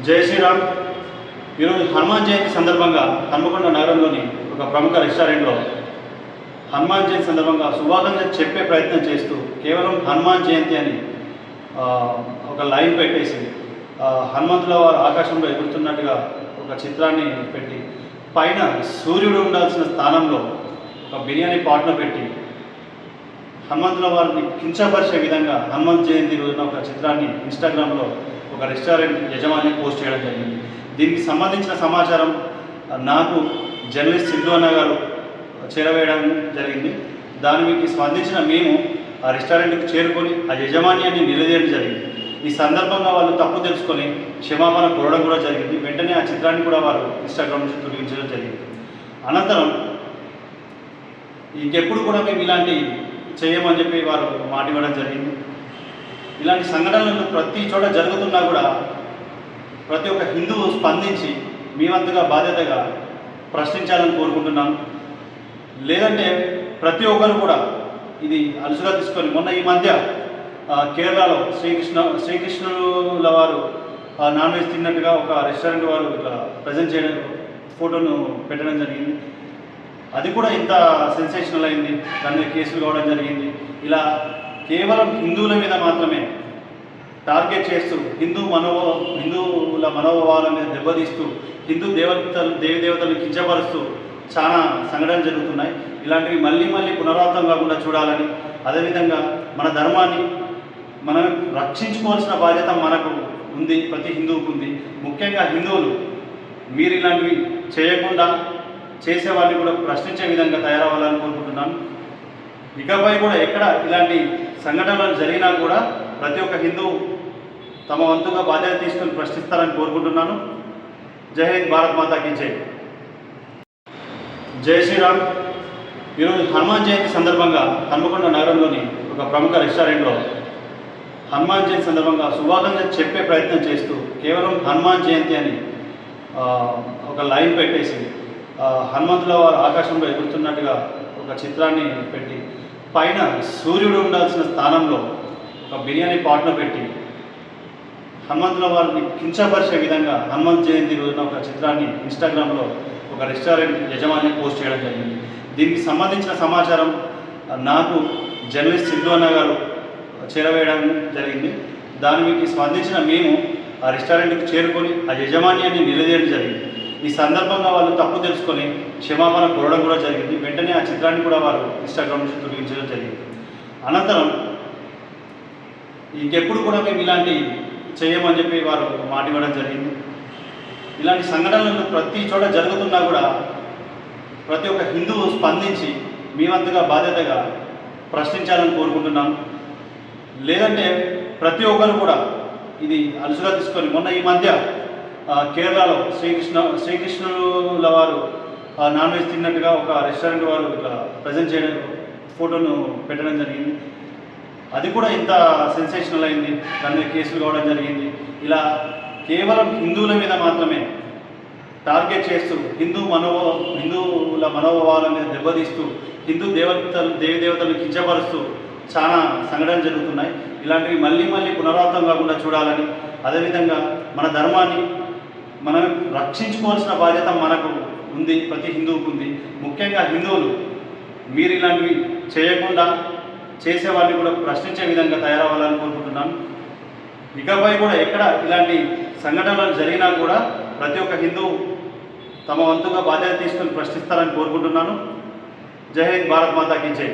జై శ్రీరామ్. ఈరోజు హనుమాన్ జయంతి సందర్భంగా హన్మకొండ నగరంలోని ఒక ప్రముఖ రెస్టారెంట్లో హనుమాన్ జయంతి సందర్భంగా శుభాకాంక్షలు చెప్పే ప్రయత్నం చేస్తూ కేవలం హనుమాన్ జయంతి అని ఒక లైన్ పెట్టేసి హనుమంతుల వారు ఆకాశంలో ఎగురుతున్నట్టుగా ఒక చిత్రాన్ని పెట్టి పైన సూర్యుడు ఉండాల్సిన స్థానంలో ఒక బిర్యానీ పాట్ను పెట్టి హనుమంతుల వారిని కించపరిచే విధంగా హనుమంత్ జయంతి రోజున ఒక చిత్రాన్ని ఇన్స్టాగ్రామ్లో ఒక రెస్టారెంట్ యజమాని పోస్ట్ చేయడం జరిగింది. దీనికి సంబంధించిన సమాచారం నాకు జర్నలిస్ట్ సింధు అన్న గారు చేరవేయడం జరిగింది. దానికి స్పందించిన మేము ఆ రెస్టారెంట్కి చేరుకొని ఆ యజమాన్యాన్ని నిలదీయడం జరిగింది. ఈ సందర్భంగా వాళ్ళు తప్పు తెలుసుకొని క్షమాపణ కోరడం కూడా జరిగింది. వెంటనే ఆ చిత్రాన్ని కూడా వారు ఇన్స్టాగ్రామ్ నుంచి తొలగించడం జరిగింది. అనంతరం ఇంకెప్పుడు కూడా మేము ఇలాంటి చేయమని చెప్పి వారు మాట ఇవ్వడం జరిగింది. ఇలాంటి సంఘటనలు ప్రతి చోట జరుగుతున్నా కూడా ప్రతి ఒక్క హిందువు స్పందించి మీ వంతుగా బాధ్యతగా ప్రశ్నించాలని కోరుకుంటున్నాను. లేదంటే ప్రతి ఒక్కరు కూడా ఇది అలుసుగా తీసుకొని మొన్న ఈ మధ్య కేరళలో శ్రీకృష్ణుల వారు నాన్ వెజ్ తిన్నట్టుగా ఒక రెస్టారెంట్ వారు ఇట్లా ప్రజెంట్ చేయడం ఫోటోను పెట్టడం జరిగింది. అది కూడా ఇంత సెన్సేషనల్ అయింది. దాని మీద కేసులు కావడం జరిగింది. ఇలా కేవలం హిందువుల మీద మాత్రమే టార్గెట్ చేస్తూ హిందువుల మనోభావాల మీద దెబ్బతీస్తూ దేవతలు కించపరుస్తూ చాలా సంఘటనలు జరుగుతున్నాయి. ఇలాంటివి మళ్ళీ పునరావృతం కాకుండా చూడాలని, అదేవిధంగా మన ధర్మాన్ని మనం రక్షించుకోవాల్సిన బాధ్యత మనకు ఉంది, ప్రతి హిందువుకు ఉంది. ముఖ్యంగా హిందువులు మీరు ఇలాంటివి చేయకుండా చేసేవాడిని కూడా ప్రశ్నించే విధంగా తయారవ్వాలని కోరుకుంటున్నాను. ఇకపై కూడా ఎక్కడ ఇలాంటి సంఘటనలు జరిగినా కూడా ప్రతి ఒక్క హిందువు తమ వంతుగా బాధ్యత తీసుకొని ప్రశ్నిస్తారని కోరుకుంటున్నాను. జై హింద్, భారత్ మాతాకి జై. జై శ్రీరామ్. ఈరోజు హనుమాన్ జయంతి సందర్భంగా హన్మకొండ నగరంలోని ఒక ప్రముఖ రెస్టారెంట్లో హనుమాన్ జయంతి సందర్భంగా శుభాకాంక్షలు చెప్పే ప్రయత్నం చేస్తూ కేవలం హనుమాన్ జయంతి అని ఒక లైన్ పెట్టేసి హనుమంతుల వారు ఆకాశంలో ఎగురుతున్నట్టుగా ఒక చిత్రాన్ని పెట్టి పైన సూర్యుడు ఉండాల్సిన స్థానంలో ఒక బిర్యానీ పాట్ను పెట్టి హనుమంతుల వారిని కించపరిచే విధంగా హనుమంత్ జయంతి రోజున ఒక చిత్రాన్ని ఇన్స్టాగ్రామ్లో ఒక రెస్టారెంట్ యజమాని పోస్ట్ చేయడం జరిగింది. దీనికి సంబంధించిన సమాచారం నాకు జర్నలిస్ట్ సింధు అన్న గారు చేరవేయడం జరిగింది. దానికి స్పందించిన మేము ఆ రెస్టారెంట్కి చేరుకొని ఆ యజమాన్యాన్ని నిలదీయడం జరిగింది. ఈ సందర్భంగా వాళ్ళు తప్పు తెలుసుకొని క్షమాపణ కోరడం కూడా జరిగింది. వెంటనే ఆ చిత్రాన్ని కూడా వారు ఇన్స్టాగ్రామ్ నుంచి తొలగించడం జరిగింది. అనంతరం ఇంకెప్పుడు కూడా మేము ఇలాంటి చేయమని చెప్పి వారు మాట ఇవ్వడం జరిగింది. ఇలాంటి సంఘటనలు ప్రతి చోట జరుగుతున్నా కూడా ప్రతి ఒక్క హిందువు స్పందించి మీ వంతుగా బాధ్యతగా ప్రశ్నించాలని కోరుకుంటున్నాను. లేదంటే ప్రతి ఒక్కరు కూడా ఇది అలుసుగా తీసుకొని మొన్న ఈ మధ్య కేరళలో శ్రీకృష్ణుల వారు నాన్ వెజ్ తిన్నట్టుగా ఒక రెస్టారెంట్ వారు ఇట్లా ప్రజెంట్ చేయడం ఫోటోను పెట్టడం జరిగింది. అది కూడా ఇంత సెన్సేషనల్ అయింది. దాని మీద కేసులు కావడం జరిగింది. ఇలా కేవలం హిందువుల మీద మాత్రమే టార్గెట్ చేస్తూ హిందువుల మనోభావాల మీద దెబ్బతీస్తూ దేవతలు కించపరుస్తూ చాలా సంఘటనలు జరుగుతున్నాయి. ఇలాంటివి మళ్ళీ పునరావృతం కాకుండా చూడాలని, అదేవిధంగా మన ధర్మాన్ని మనం రక్షించుకోవాల్సిన బాధ్యత మనకు ఉంది, ప్రతి హిందువుకు ఉంది. ముఖ్యంగా హిందువులు మీరు ఇలాంటివి చేయకుండా చేసేవాడిని కూడా ప్రశ్నించే విధంగా తయారవ్వాలని కోరుకుంటున్నాను. ఇకపై కూడా ఎక్కడ ఇలాంటి సంఘటనలు జరిగినా కూడా ప్రతి ఒక్క హిందువు తమ వంతుగా బాధ్యత తీసుకొని ప్రశ్నిస్తారని కోరుకుంటున్నాను. జై హింద్, భారత్ మాతాకి జై.